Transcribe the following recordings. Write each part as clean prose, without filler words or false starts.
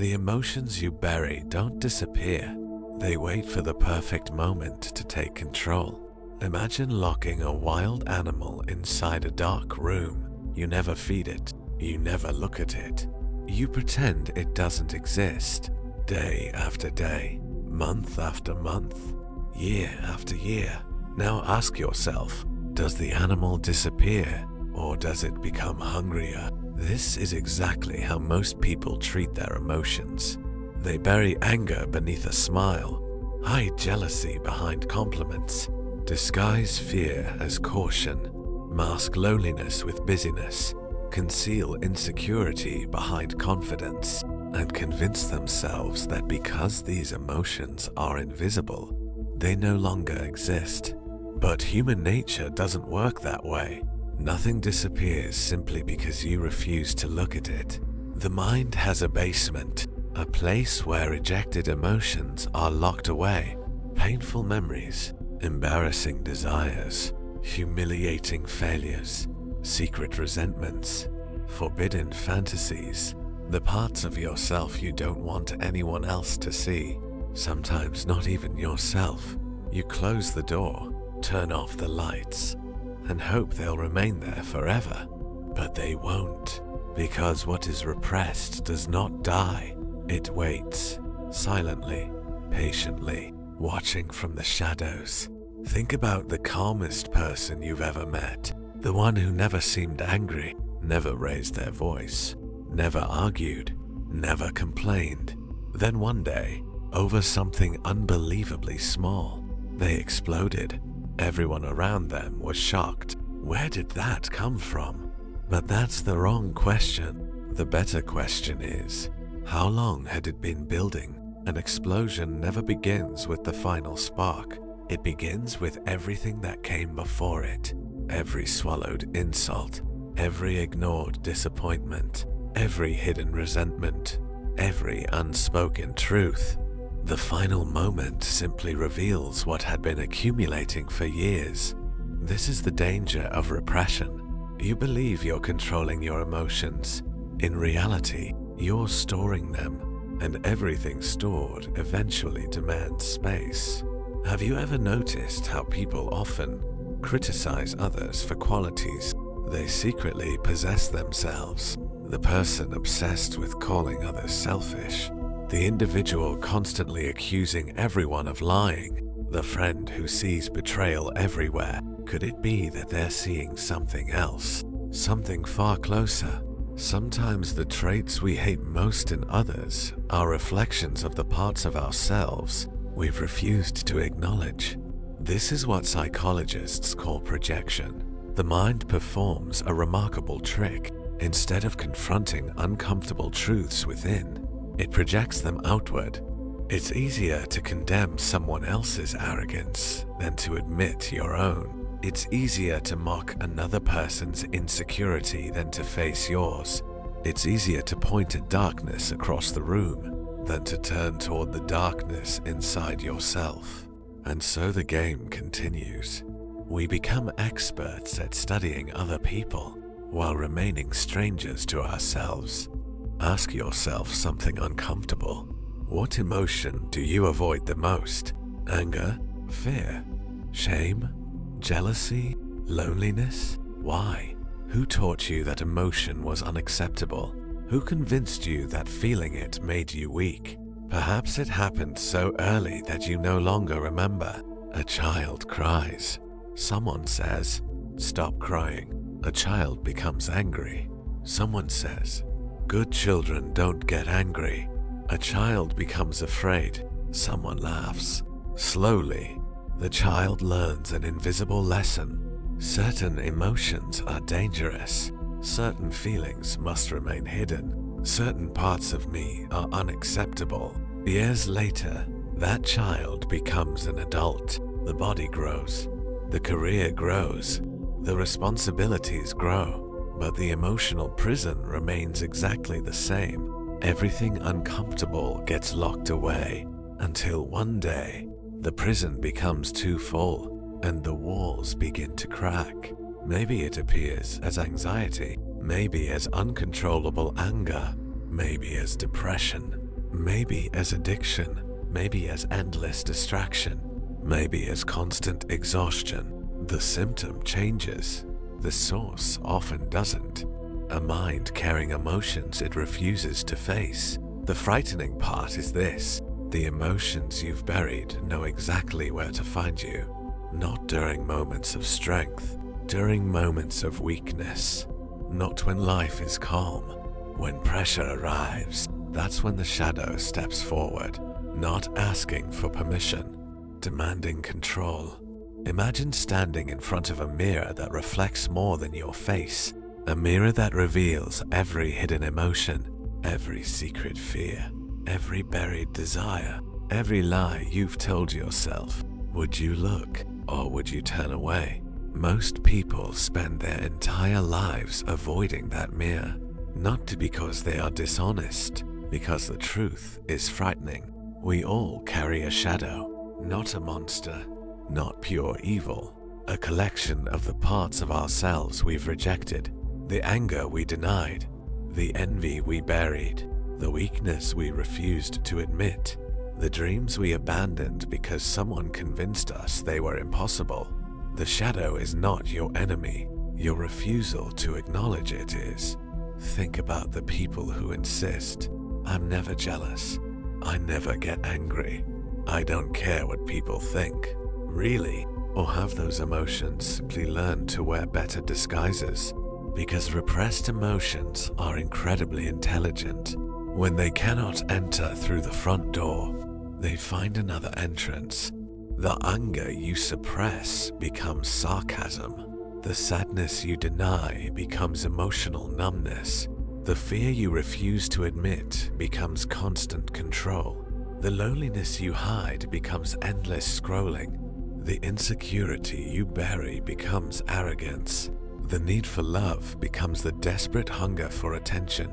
The emotions you bury don't disappear. They wait for the perfect moment to take control. Imagine locking a wild animal inside a dark room. You never feed it. You never look at it. You pretend it doesn't exist. Day after day, month after month, year after year. Now ask yourself, does the animal disappear or does it become hungrier? This is exactly how most people treat their emotions. They bury anger beneath a smile, hide jealousy behind compliments, disguise fear as caution, mask loneliness with busyness, conceal insecurity behind confidence, and convince themselves that because these emotions are invisible, they no longer exist. But human nature doesn't work that way. Nothing disappears simply because you refuse to look at it. The mind has a basement, a place where rejected emotions are locked away. Painful memories, embarrassing desires, humiliating failures, secret resentments, forbidden fantasies, the parts of yourself you don't want anyone else to see, sometimes not even yourself. You close the door, turn off the lights, and hope they'll remain there forever. But they won't, because what is repressed does not die. It waits, silently, patiently, watching from the shadows. Think about the calmest person you've ever met, the one who never seemed angry, never raised their voice, never argued, never complained. Then one day, over something unbelievably small, they exploded. Everyone around them was shocked. Where did that come from? But that's the wrong question. The better question is, how long had it been building? An explosion never begins with the final spark. It begins with everything that came before it. Every swallowed insult, every ignored disappointment, every hidden resentment, every unspoken truth. The final moment simply reveals what had been accumulating for years. This is the danger of repression. You believe you're controlling your emotions. In reality, you're storing them, and everything stored eventually demands space. Have you ever noticed how people often criticize others for qualities they secretly possess themselves? The person obsessed with calling others selfish, the individual constantly accusing everyone of lying, the friend who sees betrayal everywhere. Could it be that they're seeing something else, something far closer? Sometimes the traits we hate most in others are reflections of the parts of ourselves we've refused to acknowledge. This is what psychologists call projection. The mind performs a remarkable trick. Instead of confronting uncomfortable truths within, it projects them outward. It's easier to condemn someone else's arrogance than to admit your own. It's easier to mock another person's insecurity than to face yours. It's easier to point at darkness across the room than to turn toward the darkness inside yourself. And so the game continues. We become experts at studying other people while remaining strangers to ourselves. Ask yourself something uncomfortable. What emotion do you avoid the most? Anger? Fear? Shame? Jealousy? Loneliness? Why? Who taught you that emotion was unacceptable? Who convinced you that feeling it made you weak? Perhaps it happened so early that you no longer remember. A child cries. Someone says, "Stop crying." A child becomes angry. Someone says, "Good children don't get angry." A child becomes afraid. Someone laughs. Slowly, the child learns an invisible lesson. Certain emotions are dangerous. Certain feelings must remain hidden. Certain parts of me are unacceptable. Years later, that child becomes an adult. The body grows. The career grows. The responsibilities grow. But the emotional prison remains exactly the same. Everything uncomfortable gets locked away until one day, the prison becomes too full and the walls begin to crack. Maybe it appears as anxiety, maybe as uncontrollable anger, maybe as depression. Maybe as addiction, maybe as endless distraction, maybe as constant exhaustion. The symptom changes. The source often doesn't. A mind carrying emotions it refuses to face. The frightening part is this: the emotions you've buried know exactly where to find you. Not during moments of strength, during moments of weakness. Not when life is calm. When pressure arrives, that's when the shadow steps forward, not asking for permission, demanding control. Imagine standing in front of a mirror that reflects more than your face, a mirror that reveals every hidden emotion, every secret fear, every buried desire, every lie you've told yourself. Would you look, or would you turn away? Most people spend their entire lives avoiding that mirror, not because they are dishonest, because the truth is frightening. We all carry a shadow, not a monster, not pure evil, a collection of the parts of ourselves we've rejected, the anger we denied, the envy we buried, the weakness we refused to admit, the dreams we abandoned because someone convinced us they were impossible. The shadow is not your enemy. Your refusal to acknowledge it is. Think about the people who insist, "I'm never jealous. I never get angry. I don't care what people think." Really? Or have those emotions simply learned to wear better disguises? Because repressed emotions are incredibly intelligent. When they cannot enter through the front door, they find another entrance. The anger you suppress becomes sarcasm. The sadness you deny becomes emotional numbness. The fear you refuse to admit becomes constant control. The loneliness you hide becomes endless scrolling. The insecurity you bury becomes arrogance. The need for love becomes the desperate hunger for attention.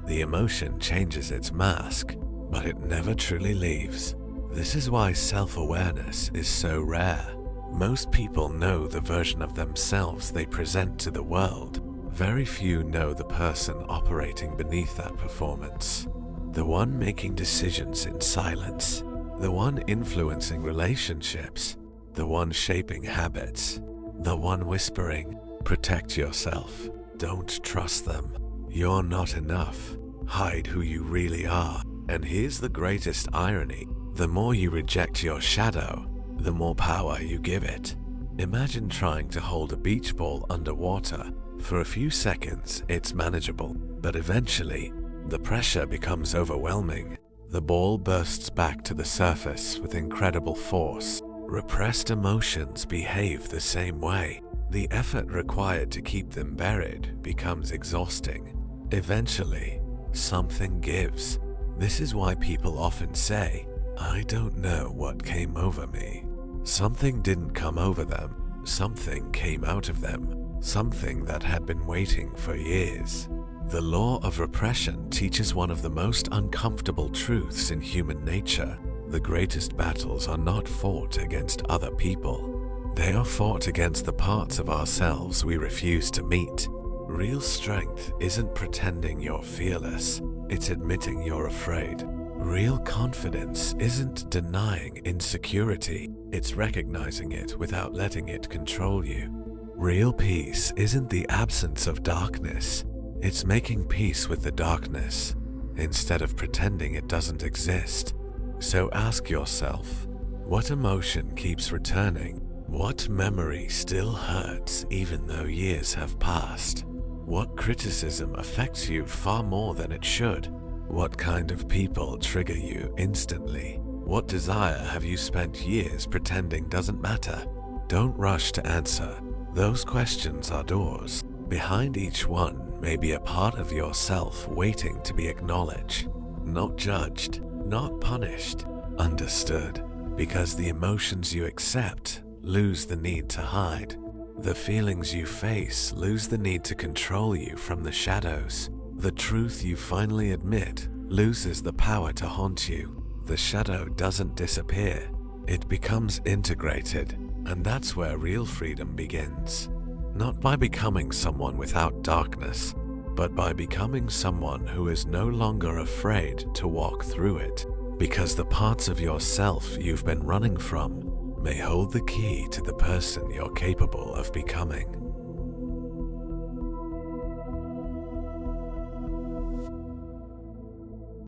The emotion changes its mask, but it never truly leaves. This is why self-awareness is so rare. Most people know the version of themselves they present to the world. Very few know the person operating beneath that performance. The one making decisions in silence. The one influencing relationships. The one shaping habits. The one whispering, "Protect yourself. Don't trust them. You're not enough. Hide who you really are." And here's the greatest irony. The more you reject your shadow, the more power you give it. Imagine trying to hold a beach ball underwater. For a few seconds, it's manageable, but eventually, the pressure becomes overwhelming. The ball bursts back to the surface with incredible force. Repressed emotions behave the same way. The effort required to keep them buried becomes exhausting. Eventually, something gives. This is why people often say, "I don't know what came over me." Something didn't come over them. Something came out of them. Something that had been waiting for years. The law of repression teaches one of the most uncomfortable truths in human nature. The greatest battles are not fought against other people. They are fought against the parts of ourselves we refuse to meet. Real strength isn't pretending you're fearless, it's admitting you're afraid. Real confidence isn't denying insecurity, it's recognizing it without letting it control you. Real peace isn't the absence of darkness, it's making peace with the darkness, instead of pretending it doesn't exist. So ask yourself, what emotion keeps returning? What memory still hurts even though years have passed? What criticism affects you far more than it should? What kind of people trigger you instantly? What desire have you spent years pretending doesn't matter? Don't rush to answer. Those questions are doors. Behind each one may be a part of yourself waiting to be acknowledged, not judged, not punished, understood. Because the emotions you accept lose the need to hide. The feelings you face lose the need to control you from the shadows. The truth you finally admit loses the power to haunt you. The shadow doesn't disappear, it becomes integrated, and that's where real freedom begins. Not by becoming someone without darkness, but by becoming someone who is no longer afraid to walk through it, because the parts of yourself you've been running from may hold the key to the person you're capable of becoming.